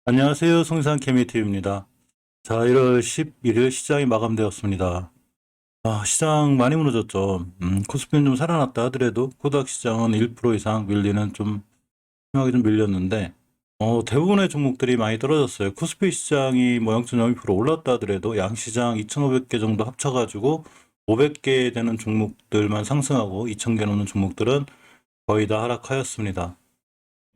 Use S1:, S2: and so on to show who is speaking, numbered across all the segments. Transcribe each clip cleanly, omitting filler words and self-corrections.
S1: 안녕하세요. 송산 케미티입니다. 자, 1월 11일 시장이 마감되었습니다. 시장 많이 무너졌죠. 코스피는 좀 살아났다 하더라도 코닥 시장은 1% 이상 밀리는 좀 심하게 좀 밀렸는데, 대부분의 종목들이 많이 떨어졌어요. 코스피 시장이 뭐 0.02% 올랐다 하더라도 양시장 2,500개 정도 합쳐가지고 500개 되는 종목들만 상승하고 2,000개 넘는 종목들은 거의 다 하락하였습니다.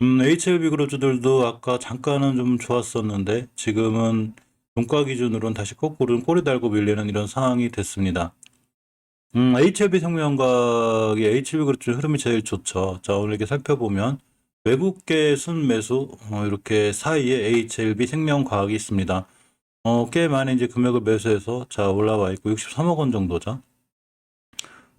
S1: HLB 그룹주들도 아까 잠깐은 좀 좋았었는데 지금은 종가 기준으로는 다시 거꾸로 꼬리 달고 밀리는 이런 상황이 됐습니다. HLB 생명과학의 HLB 그룹주 흐름이 제일 좋죠. 자, 오늘 이렇게 살펴보면 외국계 순매수 이렇게 사이에 HLB 생명과학이 있습니다. 꽤 많이 이제 금액을 매수해서 자 올라와 있고 63억 원 정도죠.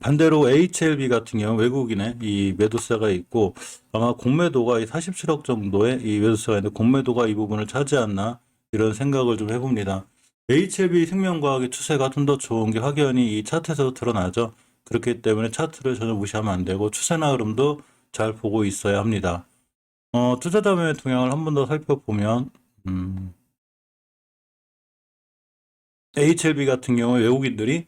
S1: 반대로 HLB 같은 경우 외국인의 이 매도세가 있고 아마 공매도가 47억 정도의 이 매도세가 있는데 공매도가 이 부분을 차지했나 이런 생각을 좀 해봅니다. HLB 생명과학의 추세가 좀 더 좋은 게 확연히 이 차트에서 드러나죠. 그렇기 때문에 차트를 전혀 무시하면 안 되고 추세나 흐름도 잘 보고 있어야 합니다. 투자자금의 동향을 한 번 더 살펴보면 HLB 같은 경우 외국인들이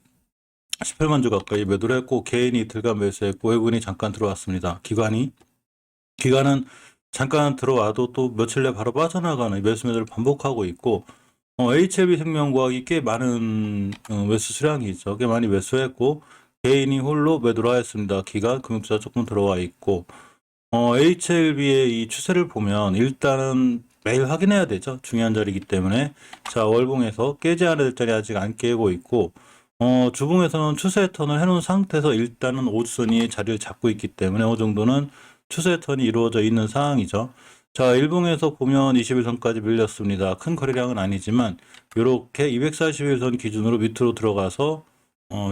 S1: 18만 주 가까이 매도를 했고 개인이 이틀간 매수했고 외국인이 잠깐 들어왔습니다. 기관은 잠깐 들어와도 또 며칠 내 바로 빠져나가는 매수 매도를 반복하고 있고 HLB 생명과학이 꽤 많은 매수 수량이 있죠. 꽤 많이 매수했고 개인이 홀로 매도를 하였습니다. 기관 금융투자 조금 들어와 있고 HLB의 이 추세를 보면 일단은 매일 확인해야 되죠. 중요한 자리이기 때문에 자 월봉에서 깨지 않아야 될 자리 아직 안 깨고 있고 주봉에서는 추세 턴을 해놓은 상태에서 일단은 5주선이 자리를 잡고 있기 때문에 어느 정도는 추세 턴이 이루어져 있는 상황이죠. 자, 일봉에서 보면 21선까지 밀렸습니다. 큰 거래량은 아니지만 이렇게 241선 기준으로 밑으로 들어가서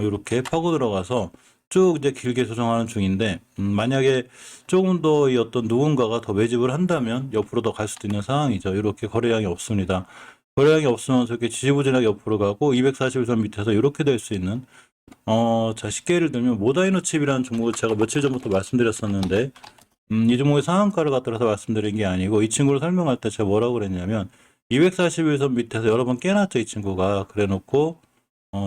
S1: 이렇게 파고 들어가서 쭉 이제 길게 조정하는 중인데 만약에 조금 더 이 어떤 누군가가 더 매집을 한다면 옆으로 더 갈 수도 있는 상황이죠. 이렇게 거래량이 없습니다. 거래량이 없으면 저렇게 지지부진하게 옆으로 가고 241선 밑에서 이렇게 될 수 있는 자 쉽게 예를 들면 모다이노 칩이라는 종목을 제가 며칠 전부터 말씀드렸었는데 이 종목의 상한가를 갖다서 말씀드린 게 아니고 이 친구를 설명할 때 제가 뭐라고 그랬냐면 241선 밑에서 여러 번 깨놨죠 이 친구가. 그래놓고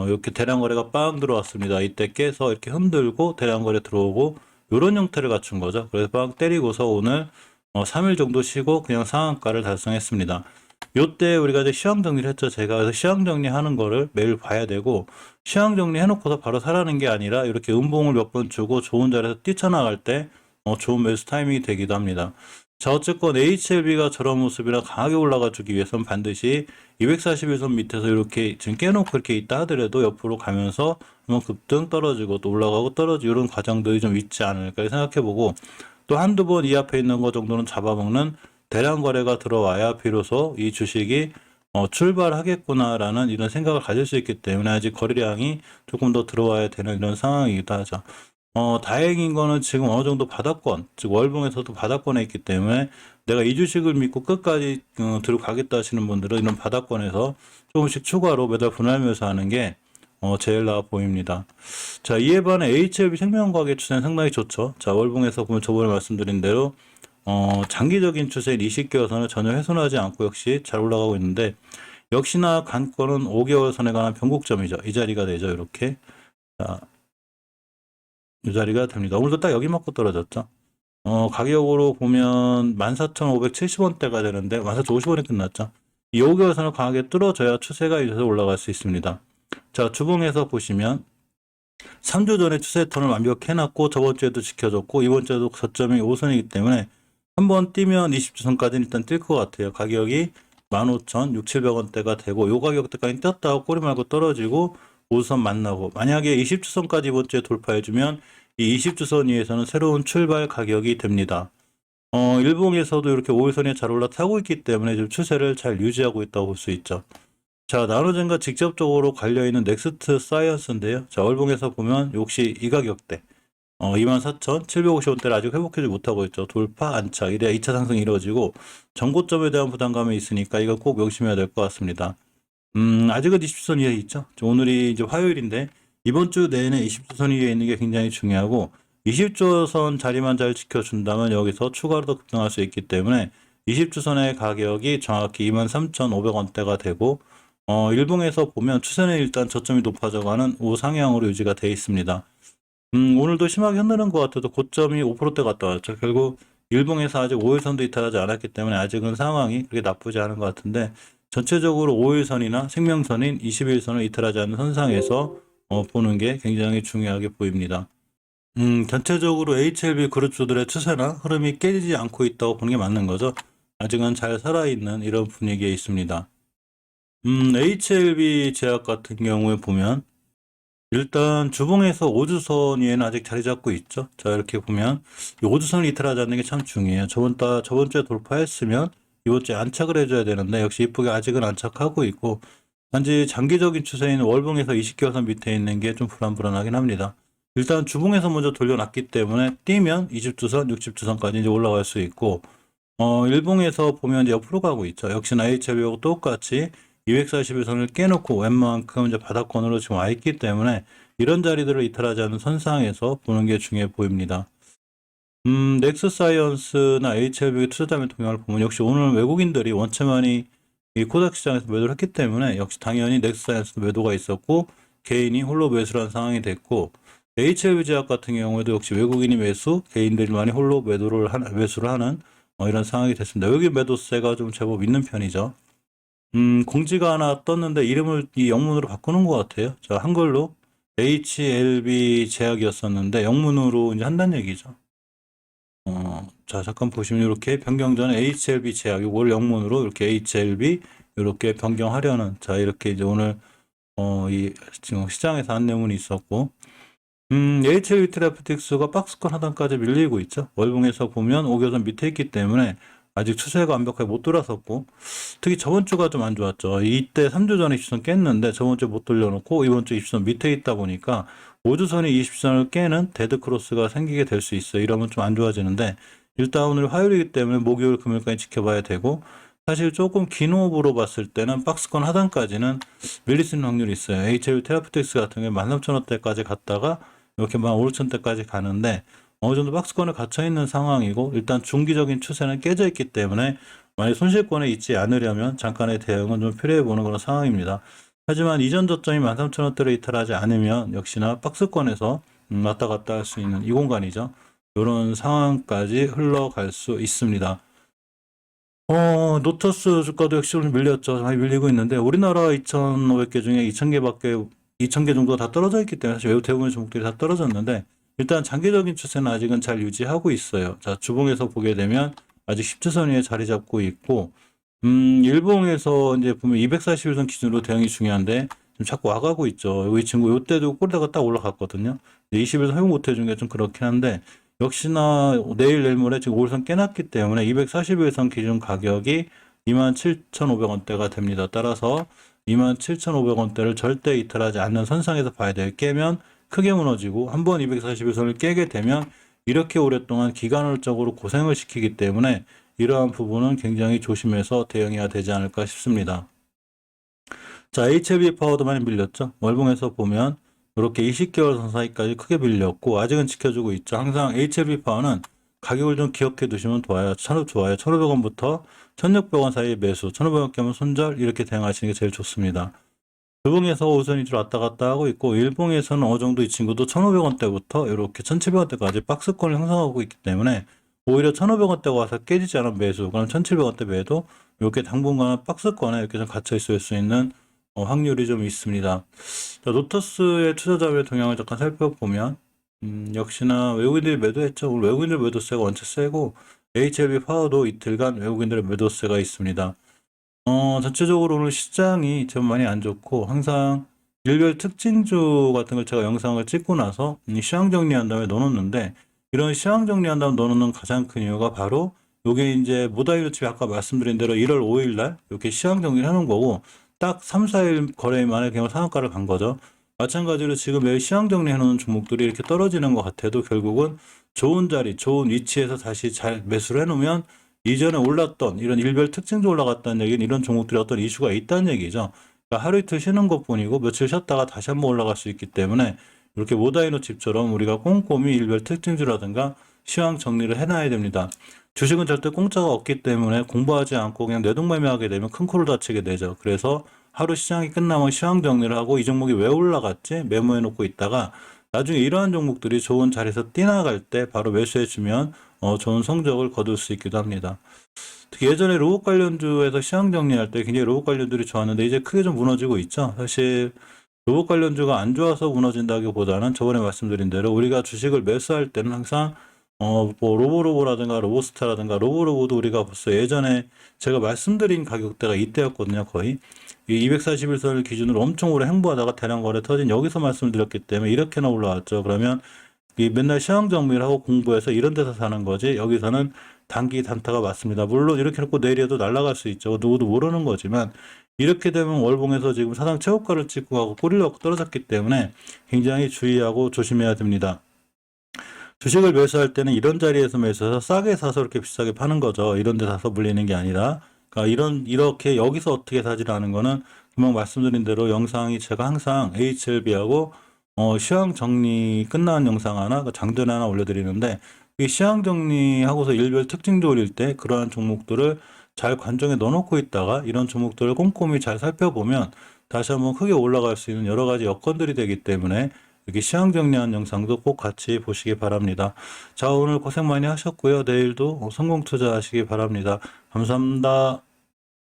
S1: 이렇게 대량 거래가 빵 들어왔습니다. 이때 깨서 이렇게 흔들고 대량 거래 들어오고 이런 형태를 갖춘 거죠. 그래서 빵 때리고서 오늘 3일 정도 쉬고 그냥 상한가를 달성했습니다. 요때 우리가 이제 시황 정리를 했죠. 제가 그래서 시황 정리하는 거를 매일 봐야 되고 시황 정리 해놓고서 바로 사라는 게 아니라 이렇게 음봉을 몇 번 주고 좋은 자리에서 뛰쳐나갈 때 좋은 매수 타이밍이 되기도 합니다. 자, 어쨌건 HLB가 저런 모습이라 강하게 올라가 주기 위해서는 반드시 241선 밑에서 이렇게 지금 깨놓고 이렇게 있다 하더라도 옆으로 가면서 한번 급등 떨어지고 또 올라가고 떨어지고 이런 과정들이 좀 있지 않을까 생각해보고 또 한두 번 이 앞에 있는 거 정도는 잡아먹는 대량 거래가 들어와야 비로소 이 주식이 출발하겠구나라는 이런 생각을 가질 수 있기 때문에 아직 거래량이 조금 더 들어와야 되는 이런 상황이기도 하죠. 다행인 거는 지금 어느 정도 바닥권, 즉 월봉에서도 바닥권에 있기 때문에 내가 이 주식을 믿고 끝까지 들어 가겠다 하시는 분들은 이런 바닥권에서 조금씩 추가로 매달 분할 매수하는 게 제일 나아 보입니다. 자, 이에 반해 HLB 생명과학의 추세는 상당히 좋죠. 자, 월봉에서 보면 저번에 말씀드린 대로 장기적인 추세인 20개월 선을 전혀 훼손하지 않고 역시 잘 올라가고 있는데 역시나 관건은 5개월 선에 관한 변곡점이죠. 이 자리가 되죠. 이렇게. 자, 이 자리가 됩니다. 오늘도 딱 여기 맞고 떨어졌죠. 가격으로 보면 14,570원대가 되는데 14,050원에 끝났죠. 이 5개월 선을 강하게 뚫어줘야 추세가 이래서 올라갈 수 있습니다. 자, 주봉에서 보시면 3주 전에 추세 턴을 완벽히 해놨고 저번 주에도 지켜줬고 이번 주에도 저점이 5선이기 때문에 한번 뛰면 20주선까지는 일단 뛸 것 같아요. 가격이 15,600-700원대가 되고 요 가격대까지 떴다가 꼬리 말고 떨어지고 5선 만나고 만약에 20주선까지 이번 주에 돌파해주면 이 20주선 위에서는 새로운 출발 가격이 됩니다. 일봉에서도 이렇게 5일선에 잘 올라타고 있기 때문에 좀 추세를 잘 유지하고 있다고 볼 수 있죠. 자, 나노젠과 직접적으로 관련있는 넥스트 사이언스인데요. 자, 월봉에서 보면 역시 이 가격대 24,750원대를 아직 회복하지 못하고 있죠. 돌파 안착 이래야 2차 상승이 이루어지고 전고점에 대한 부담감이 있으니까 이거 꼭 명심해야 될 것 같습니다. 아직은 20주선 위에 있죠. 오늘이 이제 화요일인데 이번 주 내내 20주선 위에 있는 게 굉장히 중요하고 20주선 자리만 잘 지켜준다면 여기서 추가로 더 급등할 수 있기 때문에 20주선의 가격이 정확히 23,500원대가 되고 일봉에서 보면 추세는 일단 저점이 높아져가는 우상향으로 유지가 되어 있습니다. 오늘도 심하게 흔드는 것 같아도 고점이 5%대 갔다 왔죠. 결국 일봉에서 아직 5일선도 이탈하지 않았기 때문에 아직은 상황이 그렇게 나쁘지 않은 것 같은데 전체적으로 5일선이나 생명선인 21선을 이탈하지 않는 선상에서 보는 게 굉장히 중요하게 보입니다. 전체적으로 HLB 그룹주들의 추세나 흐름이 깨지지 않고 있다고 보는 게 맞는 거죠. 아직은 잘 살아있는 이런 분위기에 있습니다. HLB 제약 같은 경우에 보면 일단 주봉에서 5주선 위에는 아직 자리 잡고 있죠. 자, 이렇게 보면 이 5주선을 이탈하지 않는 게 참 중요해요. 저번 주에 돌파했으면 이번 주에 안착을 해줘야 되는데 역시 이쁘게 아직은 안착하고 있고 단지 장기적인 추세인 월봉에서 20개월선 밑에 있는 게 좀 불안불안하긴 합니다. 일단 주봉에서 먼저 돌려놨기 때문에 뛰면 20주선, 60주선까지 이제 올라갈 수 있고 일봉에서 보면 이제 옆으로 가고 있죠. 역시나 HLB하고 똑같이 241선을 깨놓고 웬만큼 이제 바닥권으로 지금 와 있기 때문에 이런 자리들을 이탈하지 않는 선상에서 보는 게 중요해 보입니다. 넥스사이언스나 HLB 투자자의 동향을 보면 역시 오늘 외국인들이 원체 많이 이 코닥 시장에서 매도를 했기 때문에 역시 당연히 넥스사이언스도 매도가 있었고 개인이 홀로 매수를 한 상황이 됐고 HLB 제약 같은 경우에도 역시 외국인이 매수, 개인들이 많이 홀로 매수를 하는 이런 상황이 됐습니다. 여기 매도세가 좀 제법 있는 편이죠. 공지가 하나 떴는데 이름을 이 영문으로 바꾸는 것 같아요. 자, 한글로 HLB 제약이었었는데 영문으로 이제 한다는 얘기죠. 자, 잠깐 보시면 이렇게 변경 전에 HLB 제약, 이걸 영문으로 이렇게 HLB 이렇게 변경하려는, 자, 이렇게 이제 오늘 이 지금 시장에서 안내문이 있었고, HLB 테라피틱스가 박스권 하단까지 밀리고 있죠. 월봉에서 보면 5개선 밑에 있기 때문에 아직 추세가 완벽하게 못 돌아섰고, 특히 저번 주가 좀 안 좋았죠. 이때 3주 전에 20선 깼는데 저번 주에 못 돌려놓고 이번 주 20선 밑에 있다 보니까 5주선이 20선을 깨는 데드크로스가 생기게 될 수 있어요. 이러면 좀 안 좋아지는데 일단 오늘 화요일이기 때문에 목요일 금요일까지 지켜봐야 되고, 사실 조금 긴 호흡으로 봤을 때는 박스권 하단까지는 밀릴 수 있는 확률이 있어요. HLB 테라피틱스 같은 경우에 13,000원대까지 갔다가 이렇게 15,000원대까지 가는데 어느 정도 박스권에 갇혀 있는 상황이고, 일단 중기적인 추세는 깨져 있기 때문에 만약 손실권에 있지 않으려면 잠깐의 대응은 좀 필요해 보는 그런 상황입니다. 하지만 이전 저점이 13,000원대로 이탈하지 않으면 역시나 박스권에서 왔다 갔다 할 수 있는 이 공간이죠. 이런 상황까지 흘러갈 수 있습니다. 노터스 주가도 역시 오늘 밀렸죠. 많이 밀리고 있는데 우리나라 2,500개 중에 2,000개 정도 다 떨어져 있기 때문에 사실 외국 대부분의 종목들이 다 떨어졌는데 일단 장기적인 추세는 아직은 잘 유지하고 있어요. 자, 주봉에서 보게 되면 아직 10주선 위에 자리 잡고 있고, 일봉에서 이제 보면 241선 기준으로 대응이 중요한데 좀 자꾸 와가고 있죠. 이 친구 이때도 꼬리다가 딱 올라갔거든요. 21선 활용 못 해준 게 좀 그렇긴 한데 역시나 내일 모레 지금 5일선 깨놨기 때문에 241선 기준 가격이 27,500원대가 됩니다. 따라서 27,500원대를 절대 이탈하지 않는 선상에서 봐야 돼요. 깨면 크게 무너지고 한번 241선을 깨게 되면 이렇게 오랫동안 기간적으로 고생을 시키기 때문에 이러한 부분은 굉장히 조심해서 대응해야 되지 않을까 싶습니다. 자, HLB 파워도 많이 밀렸죠. 월봉에서 보면 이렇게 20개월 선 사이까지 크게 밀렸고 아직은 지켜주고 있죠. 항상 HLB 파워는 가격을 좀 기억해 두시면 좋아요. 1,500원부터 1,600원 사이 매수, 1,500원 깨면 손절 이렇게 대응하시는 게 제일 좋습니다. 주봉에서 5선 위주로 왔다 갔다 하고 있고 일봉에서는 어느 정도 이 친구도 1,500원대부터 이렇게 1,700원대까지 박스권을 형성하고 있기 때문에 오히려 1,500원대가 와서 깨지지 않은 매수, 그럼 1,700원대 매도 이렇게 당분간 박스권에 이렇게 좀 갇혀 있을 수 있는 확률이 좀 있습니다. 자, 노터스의 투자자의 동향을 잠깐 살펴보면 역시나 외국인들이 매도했죠. 오늘 외국인들 매도세가 원체 세고 HLB 파워도 이틀간 외국인들의 매도세가 있습니다. 전체적으로 오늘 시장이 좀 많이 안 좋고 항상 일별 특징주 같은 걸 제가 영상을 찍고 나서 시황 정리한 다음에 넣어놓는데 이런 시황 정리한 다음에 넣어놓는 가장 큰 이유가 바로 요게 이제 모다이로칩이 아까 말씀드린 대로 1월 5일 날 이렇게 시황 정리를 하는 거고 딱 3, 4일 거래 만에 그냥 상한가를 간 거죠. 마찬가지로 지금 매일 시황 정리해놓은 종목들이 이렇게 떨어지는 것 같아도 결국은 좋은 자리, 좋은 위치에서 다시 잘 매수를 해놓으면 이전에 올랐던 이런 일별 특징도 올라갔다는 얘기는 이런 종목들이 어떤 이슈가 있다는 얘기죠. 그러니까 하루 이틀 쉬는 것뿐이고 며칠 쉬었다가 다시 한번 올라갈 수 있기 때문에 이렇게 모다이노칩처럼 우리가 꼼꼼히 일별 특징주라든가 시황 정리를 해놔야 됩니다. 주식은 절대 공짜가 없기 때문에 공부하지 않고 그냥 내동매매하게 되면 큰 코를 다치게 되죠. 그래서 하루 시장이 끝나면 시황 정리를 하고 이 종목이 왜 올라갔지? 메모해 놓고 있다가 나중에 이러한 종목들이 좋은 자리에서 뛰나갈 때 바로 매수해 주면 좋은 성적을 거둘 수 있기도 합니다. 특히 예전에 로봇 관련주에서 시황 정리할 때 굉장히 로봇 관련들이 좋았는데 이제 크게 좀 무너지고 있죠. 사실 로봇 관련주가 안 좋아서 무너진다기보다는 저번에 말씀드린 대로 우리가 주식을 매수할 때는 항상 뭐 로보로보라든가 로보스타라든가 로보로보도 우리가 벌써 예전에 제가 말씀드린 가격대가 이때였거든요. 거의 이 241선을 기준으로 엄청 오래 행보하다가 대량 거래 터진 여기서 말씀드렸기 때문에 이렇게나 올라왔죠. 그러면 이 맨날 시황 정리를 하고 공부해서 이런 데서 사는 거지 여기서는 단기 단타가 맞습니다. 물론 이렇게 놓고 내일에도 날아갈 수 있죠. 누구도 모르는 거지만 이렇게 되면 월봉에서 지금 사상 최고가를 찍고 가고 꼬리를 얻고 떨어졌기 때문에 굉장히 주의하고 조심해야 됩니다. 주식을 매수할 때는 이런 자리에서 매수해서 싸게 사서 이렇게 비싸게 파는 거죠. 이런 데 사서 물리는 게 아니라. 그러니까 이렇게 여기서 어떻게 사지라는 거는 금방 말씀드린 대로 영상이 제가 항상 HLB하고 시황 정리 끝나는 영상 하나, 장전에 하나 올려드리는데 이 시황 정리하고서 일별 특징도 올릴 때 그러한 종목들을 잘 관정에 넣어놓고 있다가 이런 종목들을 꼼꼼히 잘 살펴보면 다시 한번 크게 올라갈 수 있는 여러 가지 여건들이 되기 때문에 이렇게 시황 정리한 영상도 꼭 같이 보시기 바랍니다. 자, 오늘 고생 많이 하셨고요. 내일도 성공 투자하시기 바랍니다. 감사합니다.